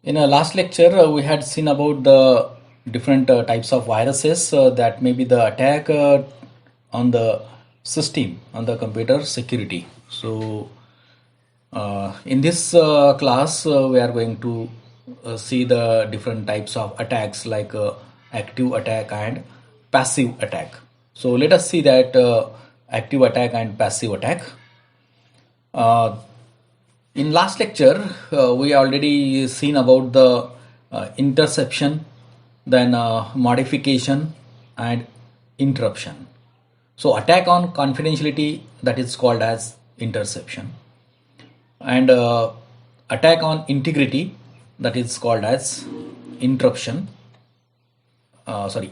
In a last lecture, we had seen about the different types of viruses that may be the attack on the system, on the computer security. So, in this class, we are going to see the different types of attacks like active attack and passive attack. So, let us see that active attack and passive attack. Uh, in last lecture, we already seen about the interception, then modification and interruption. So attack on confidentiality, that is called as interception, and attack on integrity, that is called as interruption.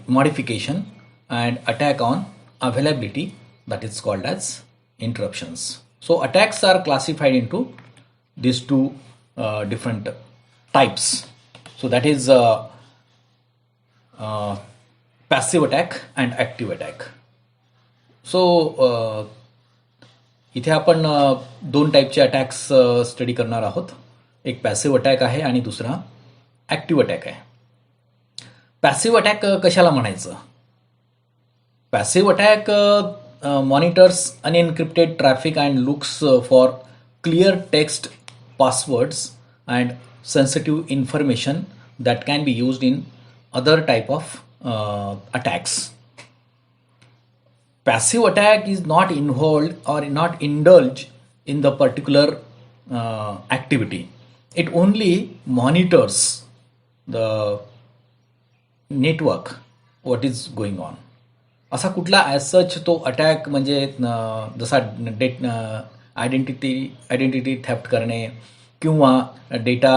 Modification, and attack on availability, that is called as interruptions. So attacks are classified into these two different types. So that is passive attack and active attack. So इथे आपण दोन टाईपचे attacks study करणार आहोत. एक passive attack आहे आणि दुसरा ॲक्टिव्ह अटॅक आहे. पॅसिव्ह अटॅक कशाला म्हणायचं? Passive attack monitors unencrypted traffic and looks for clear text, passwords and sensitive information that can be used in other type of attacks. Passive attack is not involved or not indulge in the particular activity. It only monitors the network, what is going on. असा कुठला as such तो attack म्हणजे जसा identity theft करणे किंवा data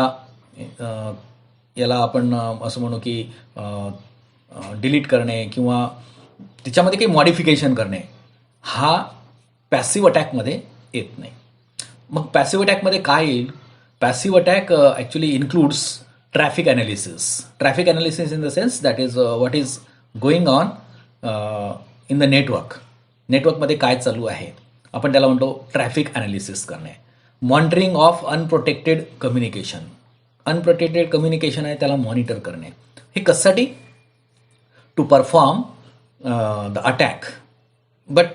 याला आपण असं म्हणू की डिलीट करणे किंवा त्याच्यामध्ये काही मॉडिफिकेशन करणे, हा पॅसिव्ह अटॅकमध्ये येत नाही. मग पॅसिव्ह अटॅकमध्ये काय येईल? Passive attack actually includes traffic analysis. Traffic analysis in the sense that is what is going on in the नेटवर्कमध्ये काय चालू आहे, आपण त्याला म्हणतो ट्रॅफिक ॲनालिसिस करणे. मॉनिटरिंग ऑफ अनप्रोटेक्टेड कम्युनिकेशन आहे त्याला मॉनिटर करणे. हे कशासाठी? To perform the attack. But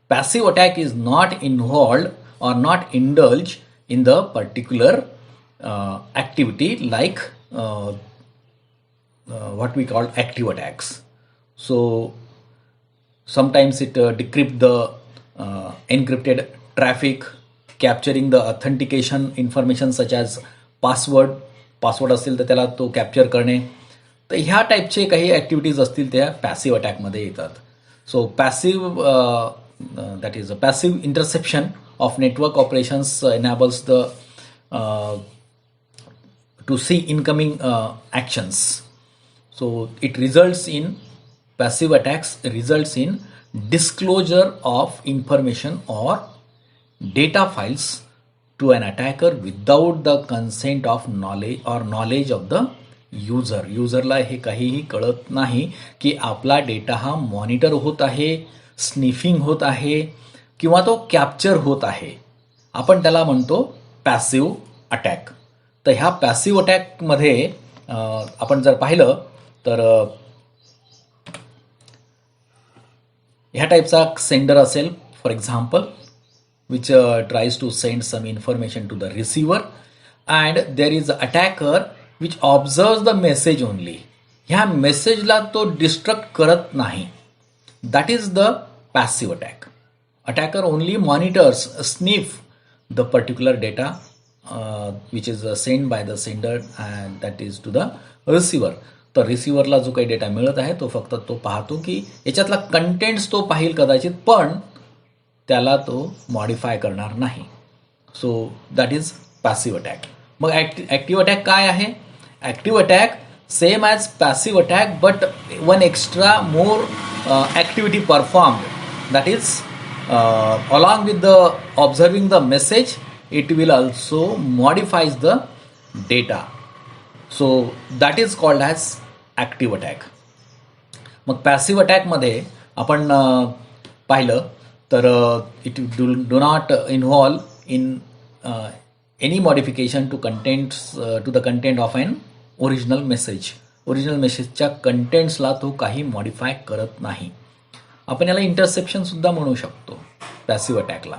passive attack is not involved or not indulge in the particular activity like what we call active attacks. So sometimes it decrypt the encrypted traffic, capturing the authentication information such as password असेल तर त्याला तो capture करणे. तर ह्या टाईपचे काही activities असतील त्या पॅसिव्ह अटॅकमध्ये येतात. सो passive that is a passive interception of network operations enables the to see incoming actions. So it results in passive attacks results in disclosure of information or data files to an attacker without the consent of knowledge of the युजरला हे काहीही कळत नाही की आपला data हा monitor होत आहे, sniffing होत आहे किंवा तो कॅप्चर होत आहे. आपण त्याला म्हणतो पॅसिव्ह अटॅक. तर ह्या पॅसिव्ह अटॅकमध्ये आपण जर पाहिलं तर ह्या टाईपचा सेंडर असेल, for example which tries to send some information to the receiver and there is a attacker which observes the message only. ह्या मेसेजला तो डिस्ट्रक्ट करत नाही. That is the passive attack. Attacker only monitors, sniff the particular data which is sent by the sender and that is to the receiver. तर रिसिव्हरला जो काही data मिळत आहे तो फक्त तो पाहतो की याच्यातला कंटेंट्स तो पाहिल कदाचित, पण त्याला तो मॉडिफाय करणार नाही. सो that is passive attack. Mug active attack काय आहे? Active attack same as passive attack but one extra more activity performed, that is along with the observing the message it will also modifies the data. So that is called as active attack. मग passive अटॅकमध्ये आपण पाहिलं तर it do not involve in any modification to the content of an original message. Original मेसेजच्या कंटेंट्सला तो काही modify करत नाही. आपण याला इंटरसेप्शन सुद्धा म्हणू शकतो पॅसिव्ह अटॅकला.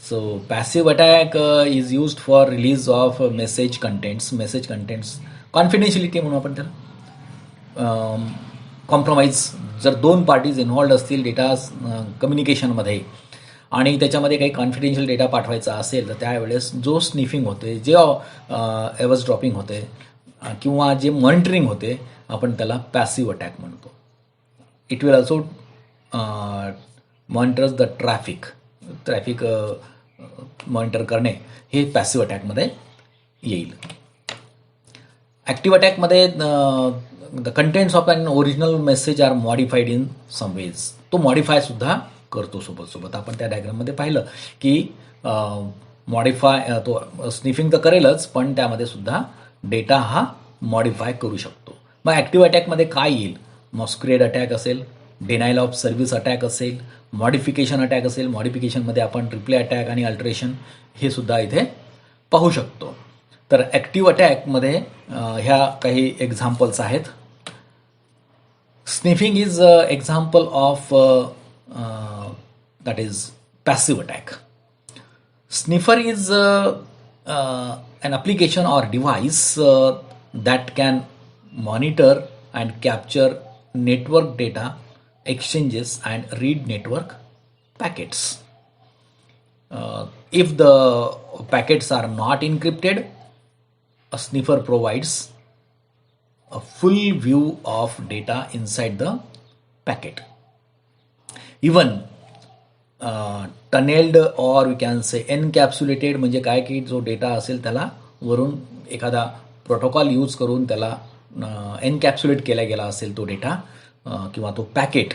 So passive attack is used for release of message contents confidentiality म्हणून आपण त्याला. कॉम्प्रोमाइज, जर दोन पार्टीज इन्व्हॉल्ड असतील डेटा कम्युनिकेशनमध्ये आणि त्याच्यामध्ये काही कॉन्फिडेन्शियल डेटा पाठवायचा असेल तर त्यावेळेस जो स्निफिंग होते, जे एव्हर्स ड्रॉपिंग होते किंवा जे मॉनिटरिंग होते, आपण त्याला पॅसिव्ह अटॅक म्हणतो. It will also monitors the traffic monitor करणे हे पॅसिव्ह अटॅकमध्ये येईल. ॲक्टिव्ह अटॅकमध्ये the contents of an original message are modified in some ways. तो मॉडिफायसुद्धा करतो सोबत. आपण त्या डायग्राममध्ये पाहिलं की तो स्निफिंग तर करेलच, पण त्यामध्ये सुद्धा डेटा हा मॉडिफाय करू शकतो. मग ॲक्टिव्ह अटॅकमध्ये काय येईल? मॉस्क्युरेड अटॅक असेल, डिनायल ऑफ सर्व्हिस अटॅक असेल, मॉडिफिकेशन अटॅक असेल. मॉडिफिकेशनमध्ये आपण रिप्ले अटॅक आणि अल्टरेशन हे सुद्धा इथे पाहू शकतो. तर ॲक्टिव्ह अटॅकमध्ये ह्या काही एक्झाम्पल्स आहेत. Sniffing is example of that is passive attack. Sniffer is an application or device that can monitor and capture network data exchanges and read network packets. If the packets are not encrypted, a sniffer provides a full view of data inside the packet. Even tunnelled or we can say encapsulated म्हणजे काय की जो data असेल त्याला वरून एखादा protocol use करून त्याला एनकॅप्सुलेट केला गेला असेल तो डेटा किंवा तो packet,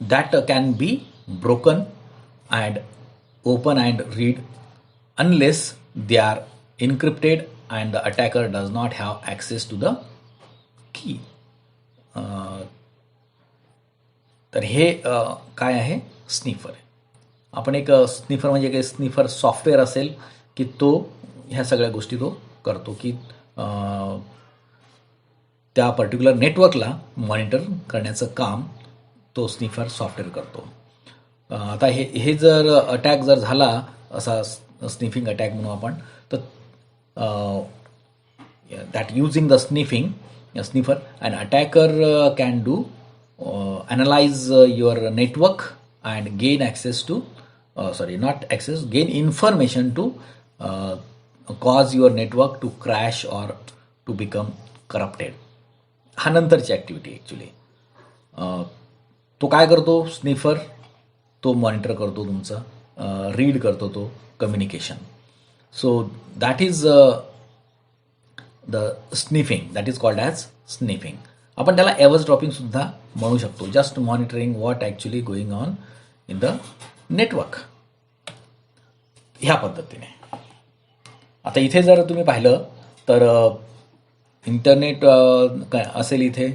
that can be broken and open and read unless they are encrypted and the attacker does not have access to the key. तर हे काय आहे? स्निफर. आपण एक स्निफर म्हणजे काही स्निफर सॉफ्टवेअर असेल की तो ह्या सगळ्या गोष्टी तो करतो की त्या पर्टिक्युलर नेटवर्कला मॉनिटर करण्याचं काम तो स्निफर सॉफ्टवेअर करतो. आता हे जर अटॅक जर झाला असा स्निफिंग अटॅक म्हणून आपण, तर that using the sniffer, an attacker can do analyze your network and gain access to gain information to cause your network to crash or to become corrupted. हा नंतरची ॲक्टिव्हिटी ॲक्च्युली. तो काय करतो sniffer? तो monitor करतो तुमचं, read करतो तो communication. So that is the sniffing, that is called as sniffing. आपण त्याला एव्हर्स ड्रॉपिंग सुद्धा म्हणू शकतो. Just monitoring what actually going on in the network, ह्या पद्धतीने. आता इथे जर तुम्ही पाहिलं तर इंटरनेट असेल, इथे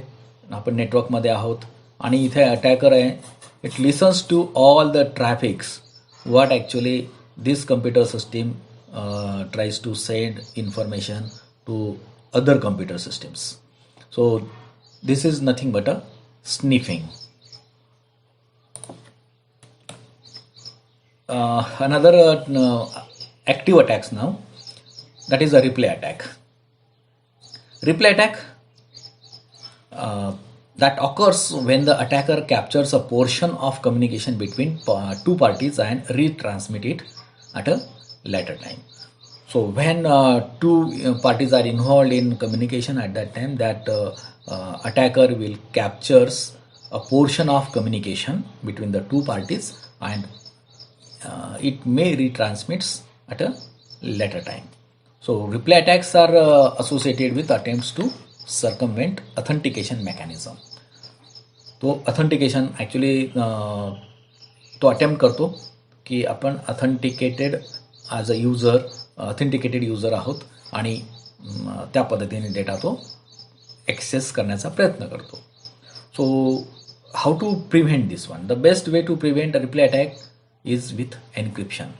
आपण नेटवर्कमध्ये आहोत आणि इथे अटॅकर आहे. It listens to all the traffics what actually this computer system tries to send information to other computer systems. So this is nothing but a sniffing. Another active attacks now, that is a replay attack. Replay attack that occurs when the attacker captures a portion of communication between two parties and retransmit it at a later time. So when two parties are involved in communication, at that time that attacker will captures a portion of communication between the two parties and it may retransmits at a later time. So replay attacks are associated with attempts to circumvent authentication mechanism. तो authentication actually तो attempt करतो की आपण as a user authenticated user आहोत आणि त्या पद्धतीने data तो ॲक्सेस करण्याचा प्रयत्न करतो. So how to prevent this one? The best way to prevent a replay attack is with encryption.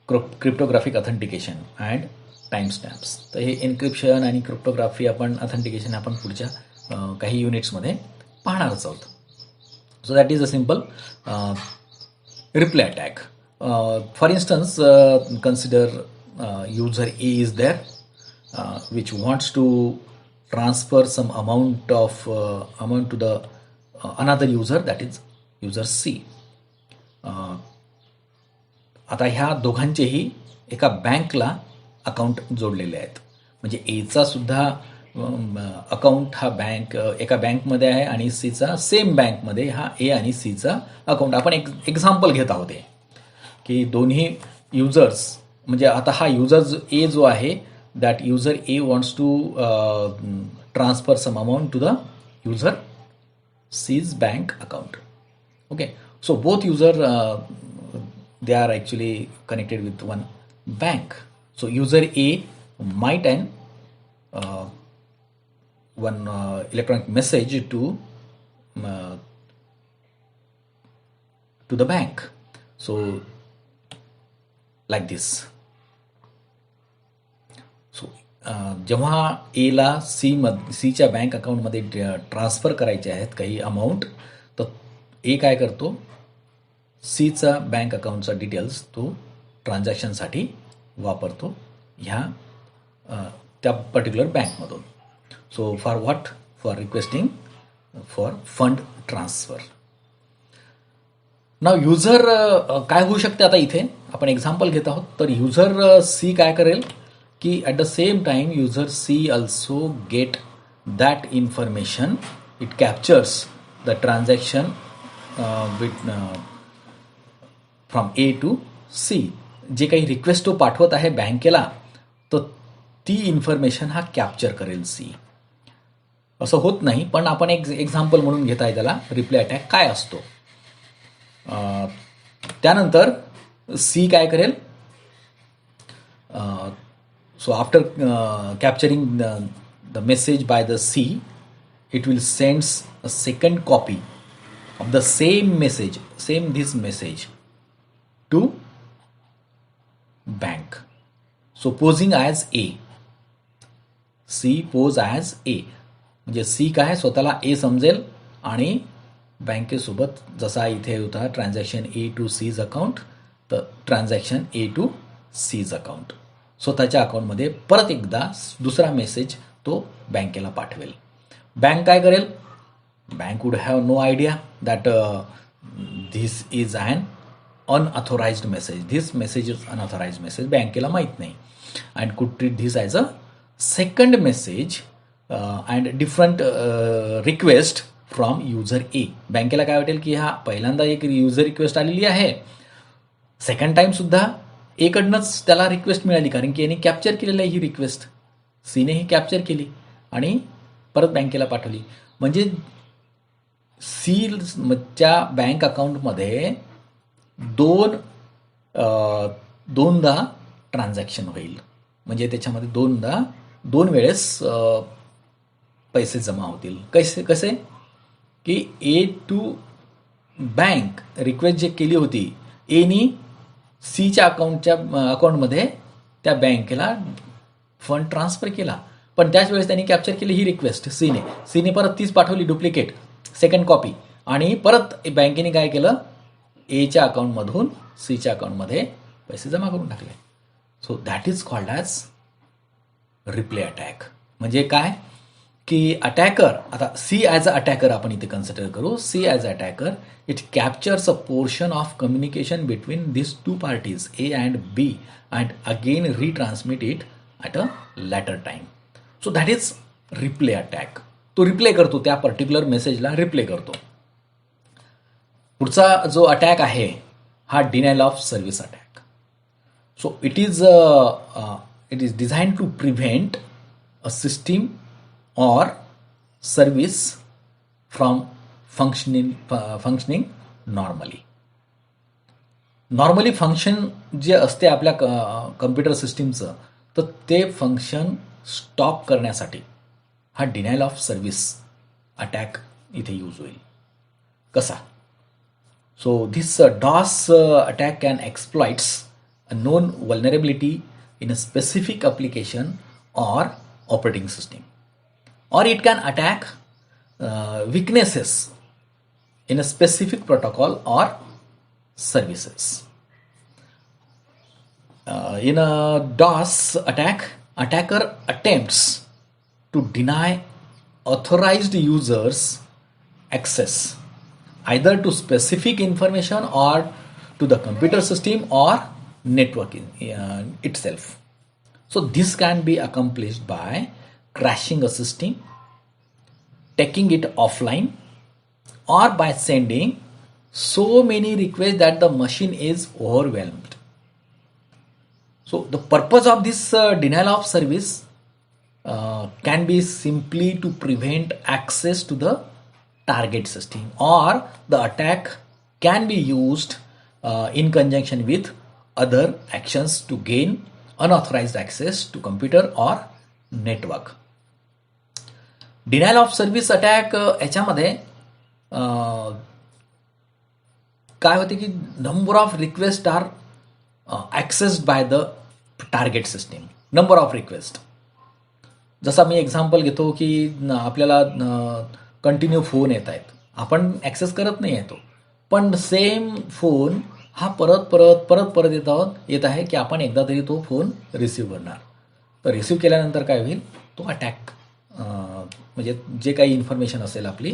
Cryptographic authentication and time stamps. तर हे एन्क्रिप्शन आणि क्रिप्टोग्राफी ऑथेंटिकेशन आपण पुढच्या काही युनिट्समध्ये पाहणारच आहोत. So that is a simple reply attack. For instance, consider user A is there, which wants to transfer some amount to the another user, that is user C. आता ह्या दोघांचेही एका बँकला account जोडलेले आहेत. म्हणजे एचा सुद्धा अकाउंट हा एका बँकमध्ये आहे आणि सीचा सेम बँकमध्ये हा ए आणि सीचा अकाउंट. आपण एक एक्झाम्पल घेत आहोत की दोन्ही युजर्स, म्हणजे आता हा युजर ए जो आहे, that user A wants to transfer some amount to the user C's bank account. Okay, so both user they are actually connected with one bank. So user A might and one electronic message to the bank. So like this. So जेव्हा एला सीच्या bank अकाउंटमध्ये transfer करायचे आहेत काही amount, तर ए काय करतो, सीचा बँक अकाउंटचा डिटेल्स तो ट्रान्झॅक्शनसाठी वापरतो ह्या त्या पर्टिक्युलर बँकमधून. So for what? For requesting for fund transfer. नाव युजर काय होऊ शकते, आता इथे आपण एक्झाम्पल घेत आहोत. तर युजर सी काय करेल की at the same time user C also get that information. It captures the transaction with from A to C. जे काही रिक्वेस्ट तो पाठवत आहे बँकेला, तर ती इन्फॉर्मेशन हा कॅप्चर करेल सी. असं होत नाही, पण आपण एक एक्झाम्पल म्हणून घेत आहे त्याला रिप्लाय अटॅक काय असतो. त्यानंतर सी काय करेल, so after capturing the message by the C, it will sends a second copy of the same message, same this message to bank. So posing as A. C pose as A. म्हणजे सी काय स्वतःला ए समजेल आणि बँकेसोबत जसा इथे होता transaction A to C's account, तर transaction A to C's account स्वतःच्या अकाउंटमध्ये परत एकदा दुसरा मेसेज तो बँकेला पाठवेल. बँक काय करेल, bank would have no idea that this is an unauthorised message. This message is unauthorised message. बँकेला माहीत नाही. And could treat this as a second message and different request from user A. बँकेला काय वाटेल की हा पहिल्यांदा एक युजर रिक्वेस्ट आलेली आहे, सेकंड टाईमसुद्धा एकडनंच त्याला रिक्वेस्ट मिळाली, कारण की यांनी कॅप्चर केलेलं आहे ही रिक्वेस्ट. सीने ही कॅप्चर केली आणि परत बँकेला पाठवली. म्हणजे सीच्या बँक अकाउंटमध्ये दोनदा ट्रान्झॅक्शन होईल. म्हणजे त्याच्यामध्ये दोन वेळेस पैसे जमा होतील. कसे की ए टू बँक रिक्वेस्ट जे केली होती एनी सीच्या अकाउंटमध्ये त्या बँकेला फंड ट्रान्सफर केला, पण त्याच वेळेस त्यांनी कॅप्चर केली ही रिक्वेस्ट सीने परत तीच पाठवली डुप्लिकेट सेकंड कॉपी, आणि परत बँकेने काय केलं, एच्या अकाउंटमधून सीच्या अकाउंटमध्ये पैसे जमा करून टाकले. सो that is called as replay attack. म्हणजे काय की अटॅकर, आता सी ॲज अ अटॅकर आपण इथे कन्सिडर करू. C as a attacker, it captures a portion of communication between this two parties A and B and again retransmit it at a later time. So that is replay attack. तो replay करतो, त्या particular मेसेजला replay करतो. पुढचा जो attack आहे हा denial of service attack. So it is design to prevent a system or service from functioning normally. Normally function जे असते आपल्या कम्प्युटर सिस्टीमचं, तर ते फंक्शन स्टॉप करण्यासाठी हा डिनायल ऑफ सर्व्हिस अटॅक इथे यूज होईल. कसा? So this DOS attack can exploits a known vulnerability in a specific application or operating system, or it can attack weaknesses in a specific protocol or services. In a DOS attack, attacker attempts to deny authorized users access either to specific information or to the computer system or network itself. So this can be accomplished by crashing a system, taking it offline, or by sending so many requests that the machine is overwhelmed. So the purpose of this denial of service can be simply to prevent access to the target system, or the attack can be used in conjunction with other actions to gain unauthorized access to computer or network. Denial of service attack याच्यामध्ये काय होते की number of request are accessed by the target system. Number of request, जसा मी example घेतो की आपल्याला continue phone येत आहेत, आपण ॲक्सेस करत नाही येतो, पण सेम फोन हा परत परत परत परत येत आहे की आपण एकदा तरी तो फोन रिसिव्ह करणार. तर रिसिव्ह केल्यानंतर काय होईल, तो अटॅक म्हणजे जे काही इन्फॉर्मेशन असेल आपली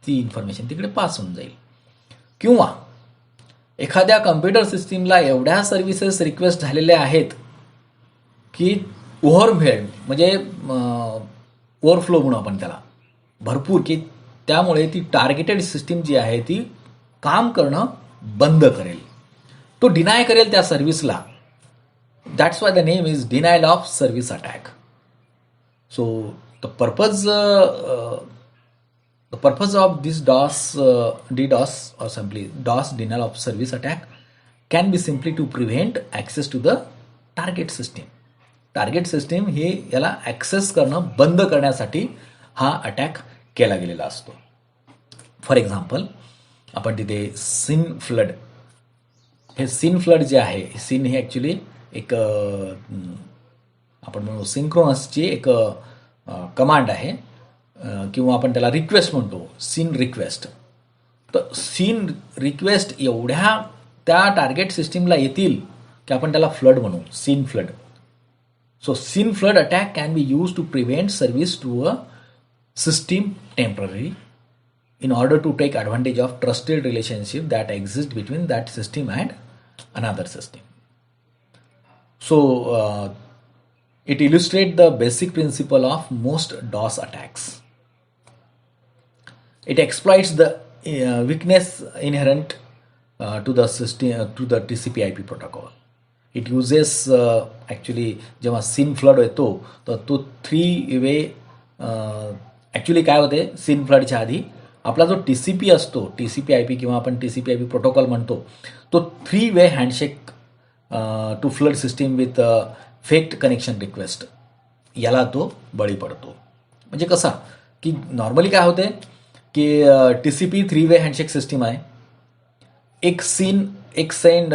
ती इन्फॉर्मेशन तिकडे पास होऊन जाईल. किंवा एखाद्या कम्प्युटर सिस्टीमला एवढ्या सर्व्हिसेस रिक्वेस्ट झालेल्या आहेत की ओव्हरवेल्ड म्हणजे ओव्हरफ्लो म्हणू आपण त्याला, भरपूर, की त्यामुळे ती टार्गेटेड सिस्टीम जी आहे ती काम करणं बंद करेल, तो डिनाय करेल त्या सर्व्हिसला. That's why the name is denial of service attack. So the purpose of this DDoS or simply DOS, denial of service attack, can be simply to prevent access to the target system. Target system हे याला access करणं बंद करण्यासाठी हा attack केला गेलेला असतो. For example, आपण तिथे सिन फ्लड, हे सिन फ्लड जे आहे, सिन हे ॲक्च्युली एक आपण म्हणू सिंक्रोनसची एक कमांड आहे, किंवा आपण त्याला रिक्वेस्ट म्हणतो, सिन रिक्वेस्ट. तर सिन रिक्वेस्ट एवढ्या त्या टार्गेट सिस्टीमला येतील की आपण त्याला फ्लड म्हणू, SYN flood. So SYN flood attack can be use to prevent service to a system temporary in order to take advantage of trusted relationship that exist between that system and another system. So it illustrates the basic principle of most DOS attacks. It exploits the weakness inherent to the system, to the TCP/IP protocol. It uses actually जेव्हा सिन flood येतो तर तो 3 वे actually काय होते, सिन फ्लडच्या आधी आपला जो TCP असतो, TCP/IP किंवा आपण TCP/IP प्रोटोकॉल म्हणतो, तो 3 way handshake to flood system with faked connection request, याला तो बळी पडतो. म्हणजे कसा की नॉर्मली काय होते की TCP 3 वे हँडशेक सिस्टीम आहे, एक सीन एक सेंड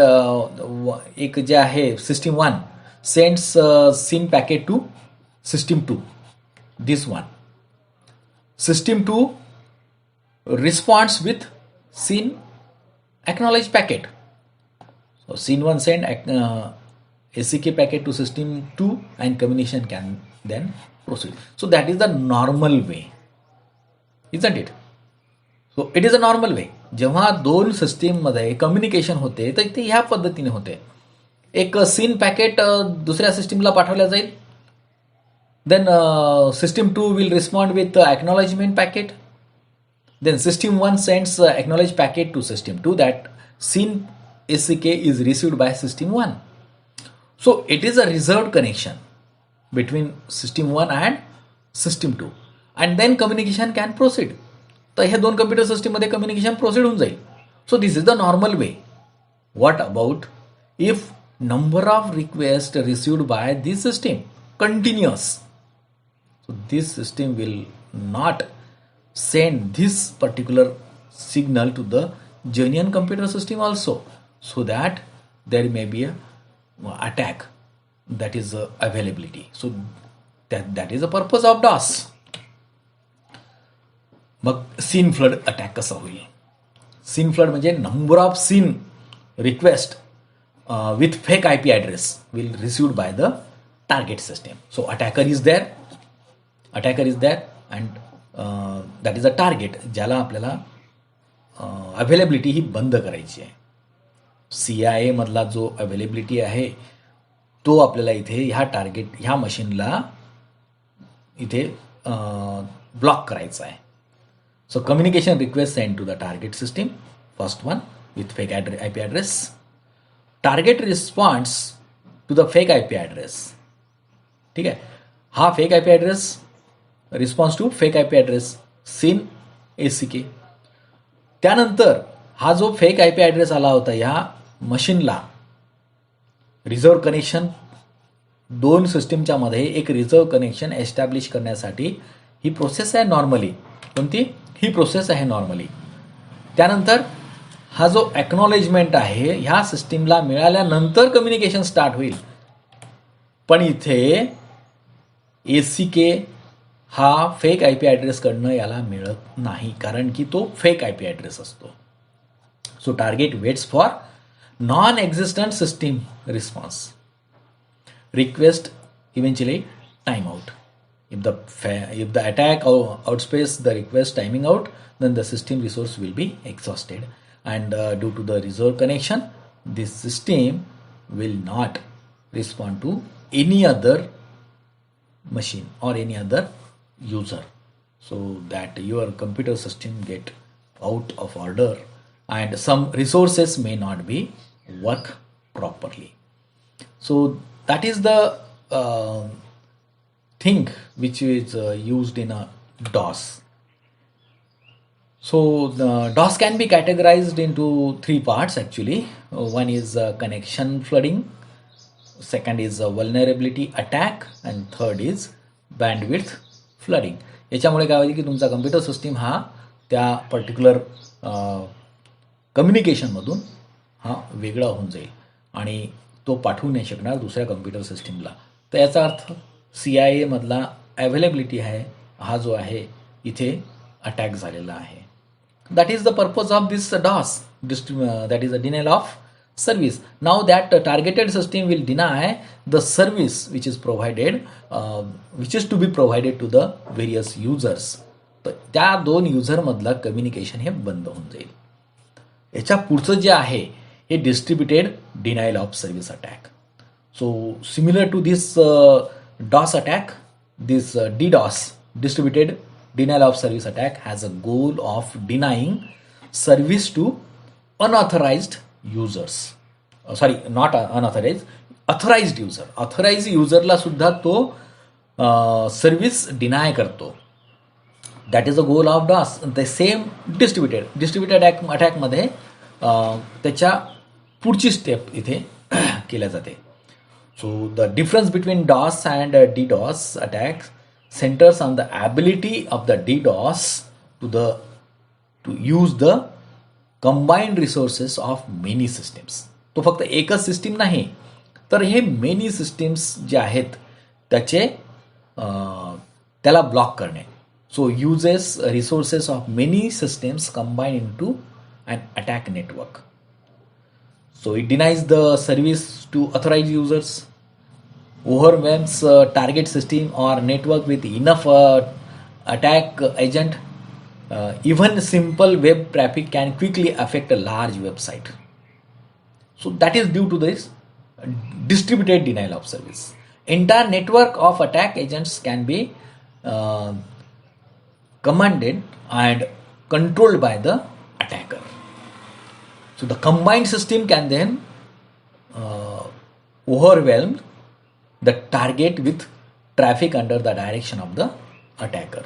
एक जे आहे system 1 sends SYN packet to system 2, this one. System 2 responds with SYN acknowledged packet. So SYN 1 send ACK packet to system 2 and communication can then proceed. So that is the normal way, isn't it? So it is a normal way. जेव्हा दोन सिस्टीममध्ये communication होते तर ते ह्या पद्धतीने होते. एक SYN पॅकेट दुसऱ्या सिस्टीमला पाठवल्या जाईल, then system 2 will respond with acknowledgement packet. Then system 1 sends acknowledged packet to system 2 that SYN ACK is received by system 1. So it is a reserved connection between system 1 and system 2, and then communication can proceed. तर ह्या दोन computer सिस्टीममध्ये communication proceed होऊन जाईल. So this is the normal way. What about if number of request received by this system continuous? So this system will not send this particular signal to the genuine computer system also, so that there may be a attack, that is availability. So that is the purpose of DOS. मग SYN flood attack कसा होईल? SYN flood म्हणजे number of SYN request with fake IP address will received by the target system. So attacker is there and that is a target ज्याला आपल्याला availability ही बंद करायची आहे. CIA मधला जो अवेलेबिलिटी आहे तो आपल्याला इथे ह्या मशीनला इथे ब्लॉक करायचा आहे. So communication request sent to the target system, first one with fake IP address. Target responds to the fake IP address. ठीक आहे, हा fake IP address response to fake IP address SYN ACK. त्यानंतर हा जो fake IP address आला होता ह्या मशीनला रिझर्व कनेक्शन, दोन सिस्टीमच्या मध्ये एक रिझर्व कनेक्शन एस्टॅब्लिश करण्यासाठी ही प्रोसेस आहे नॉर्मली. कोणती? ही प्रोसेस आहे नॉर्मली. त्यानंतर हा जो एक्नॉलेजमेंट आहे ह्या सिस्टीमला मिळाल्यानंतर कम्युनिकेशन स्टार्ट होईल. पण इथे ACK हा फेक IP ॲड्रेसकडनं याला मिळत नाही, कारण की तो फेक IP ॲड्रेस असतो. So target waits for non existent system response. Request eventually timeout. If the attack outspace the request timing out, then the system resource will be exhausted, and due to the reserve connection, this system will not respond to any other machine or any other user, so that your computer system get out of order and some resources may not be work properly. So that is the thing which is used in a DOS. So the DOS can be categorized into three parts actually. One is connection flooding, second is vulnerability attack, and third is bandwidth flooding. याच्यामुळे काय होईल की तुमचा computer system हा त्या particular कम्युनिकेशनमधून हा वेगळा होऊन जाईल आणि तो पाठवू नाही शकणार दुसऱ्या कम्प्युटर सिस्टीमला. तर याचा अर्थ CIA मधला अवेलेबिलिटी आहे हा जो आहे इथे अटॅक झालेला आहे. That is the purpose of this DOS, that is a denial of service. Now that targeted system will deny the service which is provided, which is to be provided to the various users. तर त्या दोन युजरमधलं communication हे बंद होऊन जाईल. याच्या पुढचं जे आहे हे distributed denial of service attack. So similar to this DOS attack, this DDoS, distributed denial of service attack, has a goal of denying service to unauthorized users. Not unauthorized, authorized user. Authorized userला सुद्धा तो service deny करतो. That is a goal of DOS. The same distributed अटॅकमध्ये त्याच्या पुढची step इथे केल्या जाते. So the difference between DOS and DDoS attacks centers on the ability of the DDoS to use the combined resources of many systems. तो फक्त एकच system नाही, तर हे मेनी सिस्टीम्स जे आहेत त्याला ब्लॉक करणे. So uses resources of many systems combine into an attack network. So it denies the service to authorized users, overwhelms target system or network with enough attack agent. Even simple web traffic can quickly affect a large website. So that is due to this distributed denial of service. Entire network of attack agents can be commanded and controlled by the attacker. So the combined system can then overwhelm the target with traffic under the direction of the attacker.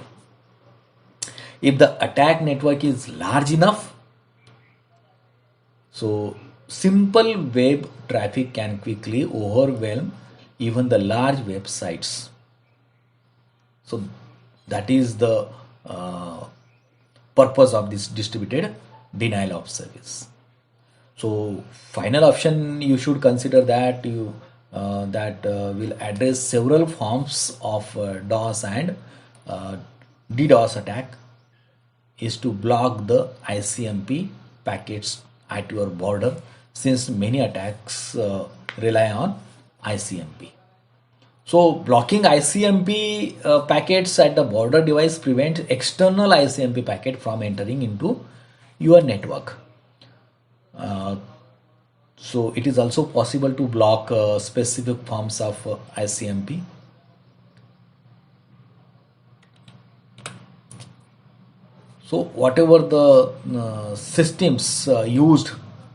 If the attack network is large enough, so simple web traffic can quickly overwhelm even the large websites. So that is the purpose of this distributed denial of service. So final option you should consider that you that will address several forms of DOS and uh, DDoS attack is to block the ICMP packets at your border, since many attacks rely on ICMP. So blocking ICMP packets at the border device prevents external ICMP packet from entering into your network. So it is also possible to block specific forms of ICMP. So whatever the systems used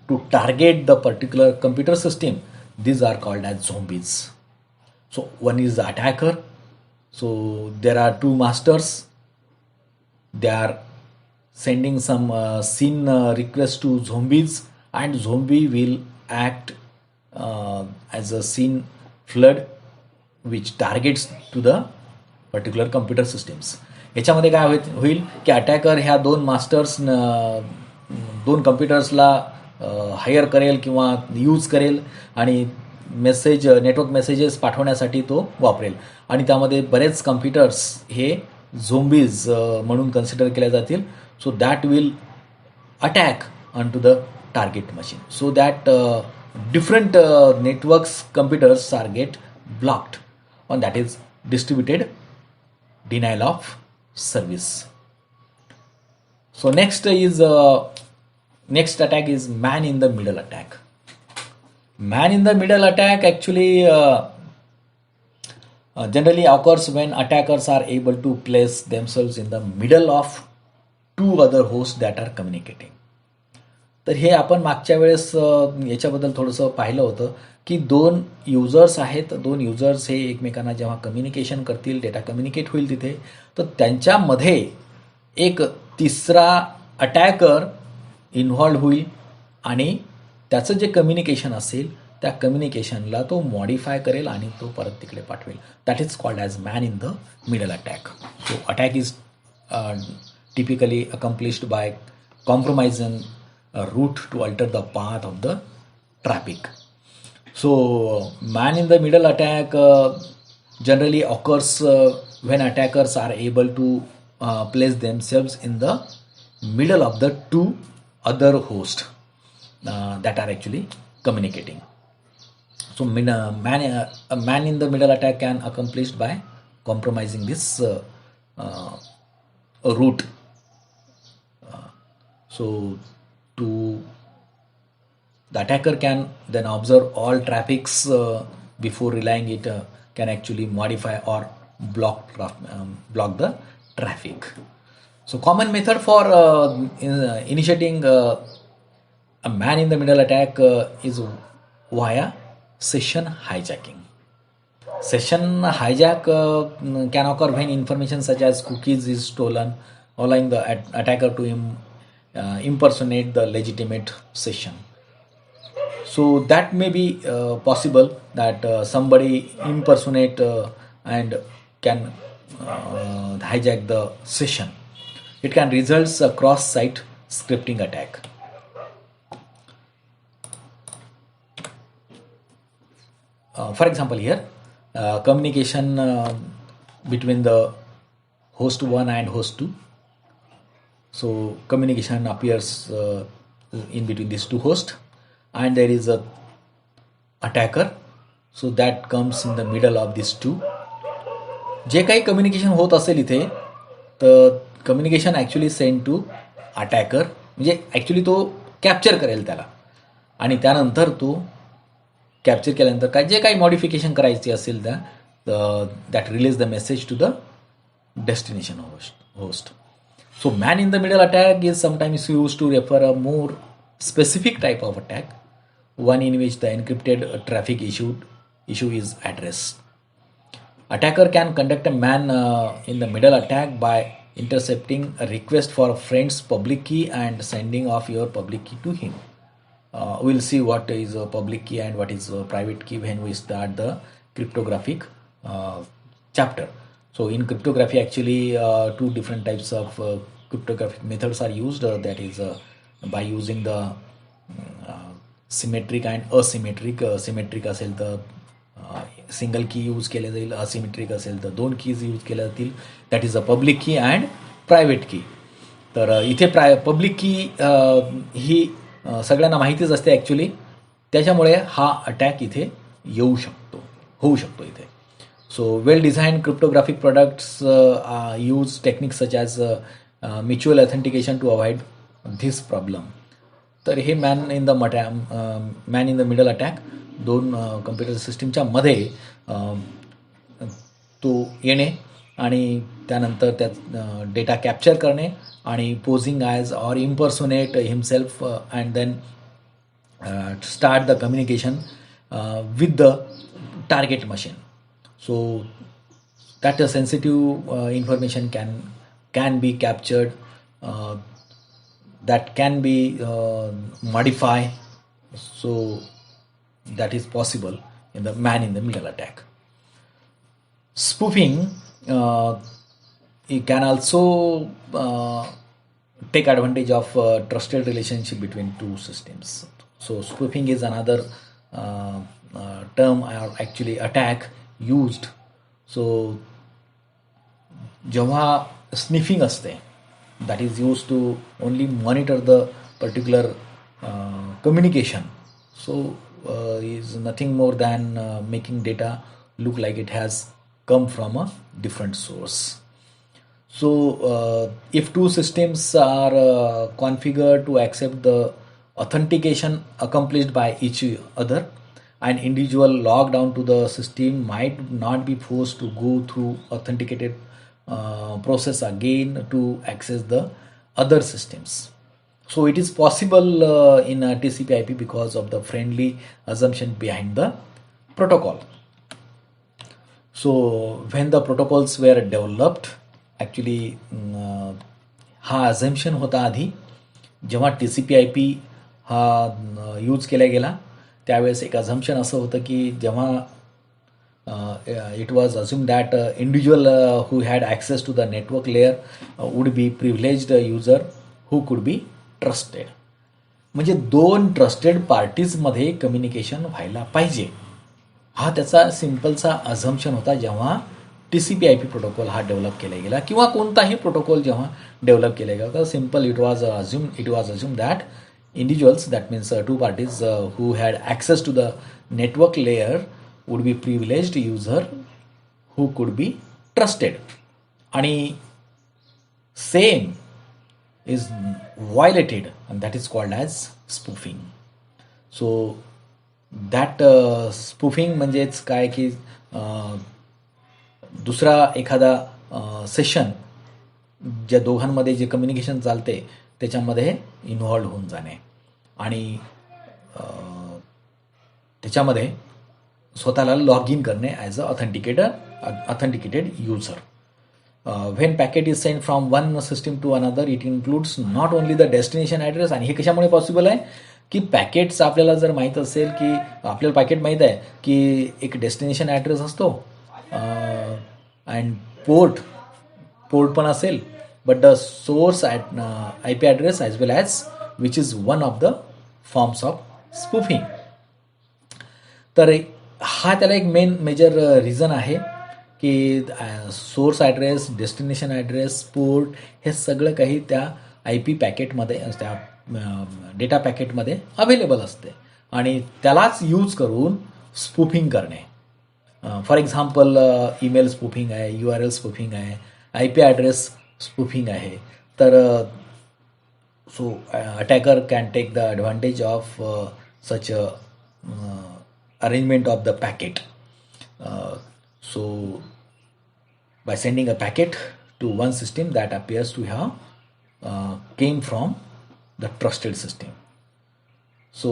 to target the particular computer system, these are called as zombies. So one is the attacker. So there are two masters. They are sending some scene request to zombies, and zombie will act as a scene flood which targets to the particular computer systems. याच्यामध्ये काय होईल की attacker ह्या दोन masters दोन कम्प्युटर्सला higher करेल किंवा use करेल आणि नेटवर्क मेसेजेस पाठवण्यासाठी तो वापरेल आणि त्यामध्ये बरेच कम्प्युटर्स हे झोम्बीज म्हणून कन्सिडर केल्या जातील. So that will attack on to the target machine, so that different networks computers are get blocked, and that is distributed denial of service. So next attack is man in the middle attack. Man in the middle attack actually generally occurs when attackers are able to place themselves in the middle of two other hosts that are communicating. तर हे आपण मागच्या वेळेस याच्याबद्दल थोडंसं पाहिलं होतं की दोन युजर्स आहेत, दोन युजर्स हे एकमेकांना जेव्हा कम्युनिकेशन करतील, डेटा कम्युनिकेट होईल तिथे, तर त्यांच्यामध्ये एक तिसरा अटॅकर इन्व्हॉल्व होईल आणि त्याचं जे कम्युनिकेशन असेल त्या कम्युनिकेशनला तो मॉडिफाय करेल आणि तो परत तिकडे पाठवेल. That is called as man in the middle attack. So attack is typically accomplished by compromising a route to alter the path of the traffic. So man in the middle attack generally occurs when attackers are able to place themselves in the middle of the two other hosts that are actually communicating. So a man in the middle attack can accomplished by compromising this route. So the attacker can then observe all traffics before relying it can actually modify or block the traffic. So common method for initiating a man in the middle attack is via session hijacking. Session hijack can occur when information such as cookies is stolen, allowing the attacker to impersonate the legitimate session. So that may be possible that somebody impersonate and can hijack the session. It can result a cross-site scripting attack. For example, here communication between the host 1 and host 2. So communication appears in between these two hosts, and there is a attacker, so that comes in the middle of these two. जे काही communication होत असेल इथे, तर communication actually send to attacker, म्हणजे actually तो capture करेल त्याला आणि त्यानंतर तो कॅप्चर केल्यानंतर काय जे काही मॉडिफिकेशन करायची असेल that release the message to the destination host. So man in the middle attack is sometimes used to refer a more specific type of attack, one in which the encrypted traffic issue is addressed. Attacker can conduct a man in the middle attack by intercepting a request for a friend's public key and sending off your public key to him. We'll see what is a public key and what is a private key when we start the cryptographic chapter. So in cryptography, actually, two different types of cryptographic methods are used. That is by using the symmetric and asymmetric. Symmetric असेल तर single की use केले जाईल, asymmetric असेल तर 2 keys use केल्या जातील. That is a public की अँड प्रायव्हेट की. तर इथे पब्लिक की ही सगळ्यांना माहितीच असते ॲक्च्युली. त्याच्यामुळे हा अटॅक इथे येऊ शकतो, होऊ शकतो इथे. So well-designed cryptographic products use techniques such as mutual authentication to avoid this problem. तर हे man in the middle attack दोन कम्प्युटर सिस्टीमच्या मध्ये तो येणे आणि त्यानंतर त्यात डेटा कॅप्चर करणे आणि posing as or impersonate himself and then start the communication with the target machine. So that sensitive information can be captured, that can be modified. So that is possible in the man in the middle attack. Spoofing it can also take advantage of trusted relationship between two systems. So spoofing is another term or actually attack used. So जेव्हा sniffing असते, that is used to only monitor the particular communication. So is nothing more than making data look like it has come from a different source. So if two systems are configured to accept the authentication accomplished by each other, an individual logged onto the system might not be forced to go through authenticated process again to access the other systems. So it is possible in TCP/IP because of the friendly assumption behind the protocol. So when the protocols were developed, actually हा assumption होता आधी. जेव्हा TCP/IP हा use केला गेला त्यावेळेस एक assumption असं होतं की जेव्हा it was assume that individual who had access to the network layer would be privileged user who could be trusted. म्हणजे 2 ट्रस्टेड पार्टीजमध्ये कम्युनिकेशन व्हायला पाहिजे, हा त्याचा सिम्पलचा अझम्पशन होता जेव्हा TCP/IP प्रोटोकॉल हा डेव्हलप केला गेला किंवा कोणताही प्रोटोकॉल जेव्हा डेव्हलप केला गेला तर simple it was assume that individuals, that means two parties who had access to the network layer would be privileged user who could be trusted. आणि same is violated and that is called as spoofing. So that spoofing म्हणजेच काय की दुसरा एखादा session ज्या दोघांमध्ये जे communication चालते त्याच्यामध्ये इन्व्हॉल्ड होऊन जाणे आणि त्याच्यामध्ये स्वतःला लॉग इन करणे as a authenticated user. When packet is send from one system to another it includes not only the destination address. आणि हे कशामुळे पॉसिबल आहे की पॅकेट्स आपल्याला जर माहीत असेल की आपल्याला पॅकेट माहीत आहे की एक डेस्टिनेशन ॲड्रेस असतो अँड पोर्ट पण असेल, but the source IP address as well as which is one of the forms of spoofing. तर हा त्याला एक मेजर रिझन आहे की source address, destination address, port हे सगळं काही त्या IP पॅकेटमध्ये, त्या डेटा पॅकेटमध्ये अवेलेबल असते आणि त्यालाच यूज करून स्पूफिंग करणे. फॉर एक्झाम्पल ईमेल स्पूफिंग आहे, URL स्पूफिंग आहे, IP ॲड्रेस spoofing आहे. तर so attacker can take the advantage of such a arrangement of the packet. So by sending a packet to one system that appears to have came from the trusted system. So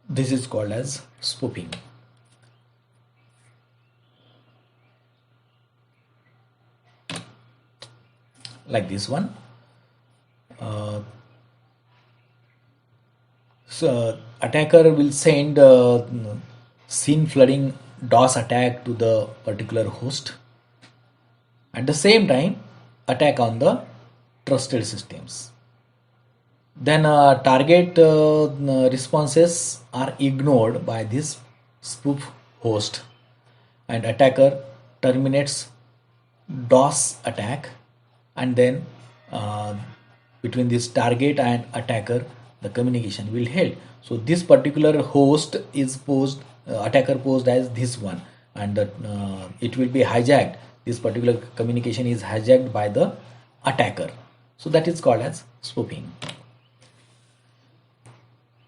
this is called as spoofing. Like this one. So attacker will send scene flooding DOS attack to the particular host. At the same time, attack on the trusted systems. Then target responses are ignored by this spoof host, and attacker terminates DOS attack, and then uh, between this target and attacker, the communication will held. So this particular host is posed, attacker posed as this one, and it will be hijacked. This particular communication is hijacked by the attacker. So that is called as spoofing.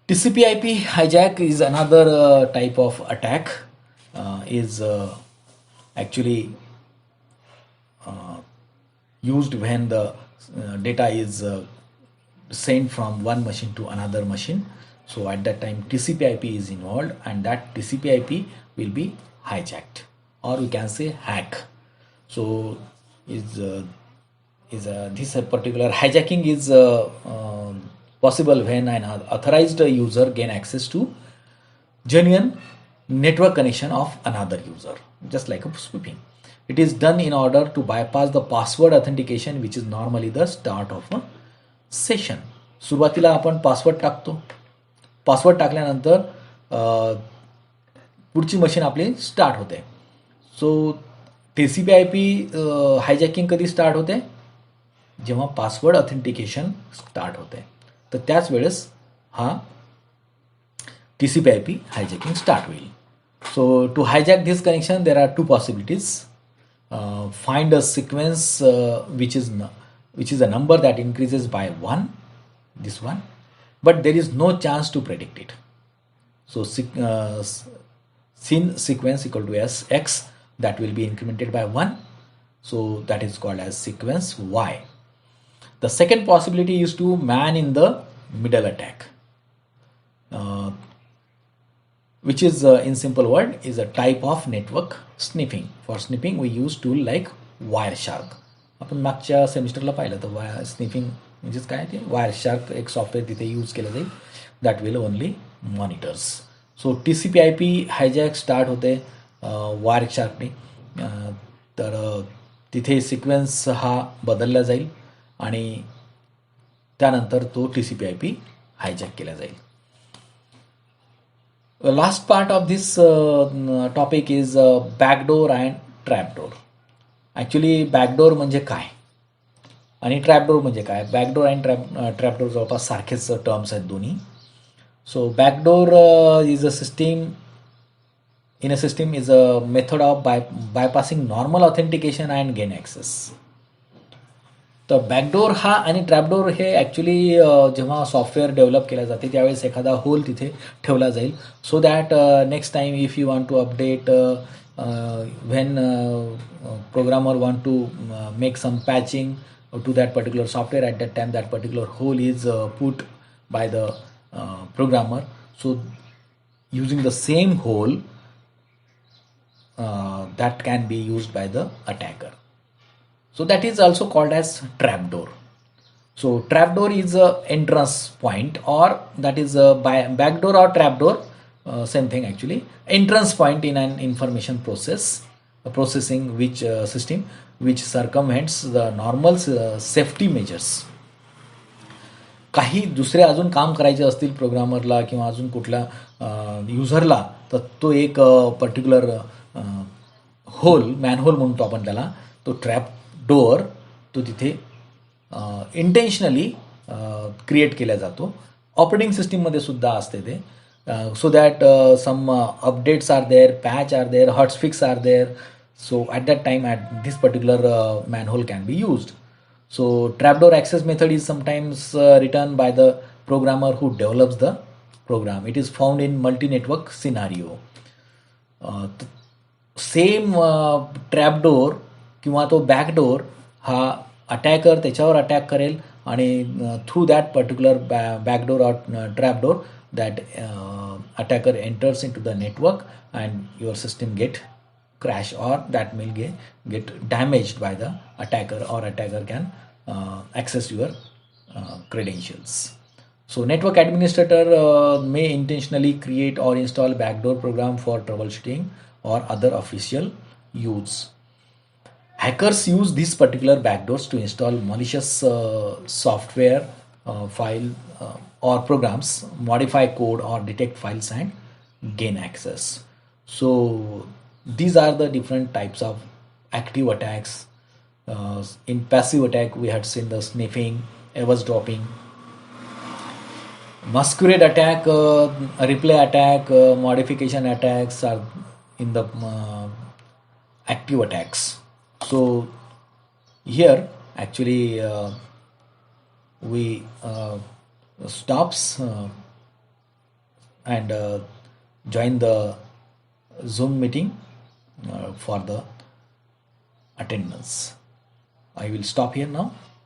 TCP/IP hijack is another type of attack. Is actually used when the data is sent from one machine to another machine. So at that time TCP/IP is involved, and that TCP/IP will be hijacked, or we can say hack. So is this particular hijacking is possible when an authorized user gain access to genuine network connection of another user, just like a spoofing. It is done in order to bypass the password authentication, which is normally the start of a session. सुरुवातीला आपण password टाकतो. Password टाकल्यानंतर पुढची machine आपली start होते. सो TCP/IP hijacking कधी start होते? जेव्हा पासवर्ड ऑथेंटिकेशन स्टार्ट होते. तर त्याच वेळेस हा TCP/IP hijacking start will. So to hijack this connection, there are two possibilities. Find a sequence which is a number that increases by 1, this one, but there is no chance to predict it. So sin sequence equal to x, that will be incremented by 1. So that is called as sequence y. The second possibility is to man in the middle attack, which is in simple word is a type of network sniffing. For sniffing we use tool like Wireshark. आपण मागच्या सेमिस्टरला पाहिलं तर sniffing म्हणजेच काय ते Wireshark एक software तिथे use केलं जाईल, that will only monitors. So TCP/IP hijack start होते वायरशार्कने. तर तिथे सिक्वेन्स हा बदलला जाईल आणि त्यानंतर तो TCP/IP हायजॅक केला जाईल. The last part of this topic is backdoor and trapdoor. Actually backdoor म्हणजे काय आणि ट्रॅपडोर म्हणजे काय? बॅकडोर आणि ट्रॅपडोर जवळपास सारखेच टर्म्स आहेत दोन्ही. So backdoor is a system is a method of bypassing normal authentication and gain access. तर बॅकडोर हा आणि ट्रॅपडोर हे ॲक्च्युली जेव्हा सॉफ्टवेअर डेव्हलप केल्या जाते त्यावेळेस एखादा होल तिथे ठेवला जाईल, so that next time if you want to update when programmer want to make some patching to that particular software, at that time that particular hole is put by the programmer. So using the same hole that can be used by the attacker. So that is also called as trapdoor. So trapdoor is a entrance point, or that is a backdoor or trapdoor, same thing actually. Entrance point in an information processing which system which circumvents the normal safety measures. काही दुसरे अजून काम करायचे असतील प्रोग्रामरला किंवा अजून कुठल्या युजरला, तर तो एक पर्टिक्युलर होल, मॅनहोल म्हणतो आपण त्याला, तो ट्रॅप डोअर तो तिथे इंटेन्शनली क्रिएट केला जातो. ऑपरेटिंग सिस्टीममध्ये सुद्धा असते ते. So that some updates are there, patch are there, hotfix are there. So at that time, at this particular manhole can be used. So trapdoor access method is sometimes written by the programmer who develops the program. It is found in multi-network scenario. Same trapdoor किंवा तो backdoor हा attacker त्याच्यावर attack करेल आणि through that particular backdoor or trapdoor that attacker enters into the network and your system get crash, or that may get damaged by the attacker, or attacker can access your credentials. So network administrator may intentionally create or install backdoor program for troubleshooting or other official use. Hackers use these particular backdoors to install malicious software file or programs modify code or detect files and gain access. So these are the different types of active attacks. In passive attack, we had seen the sniffing, eavesdropping, masquerade attack, replay attack, modification attacks are in the active attacks. So here actually we stops and join the Zoom meeting for the attendance. I will stop here now.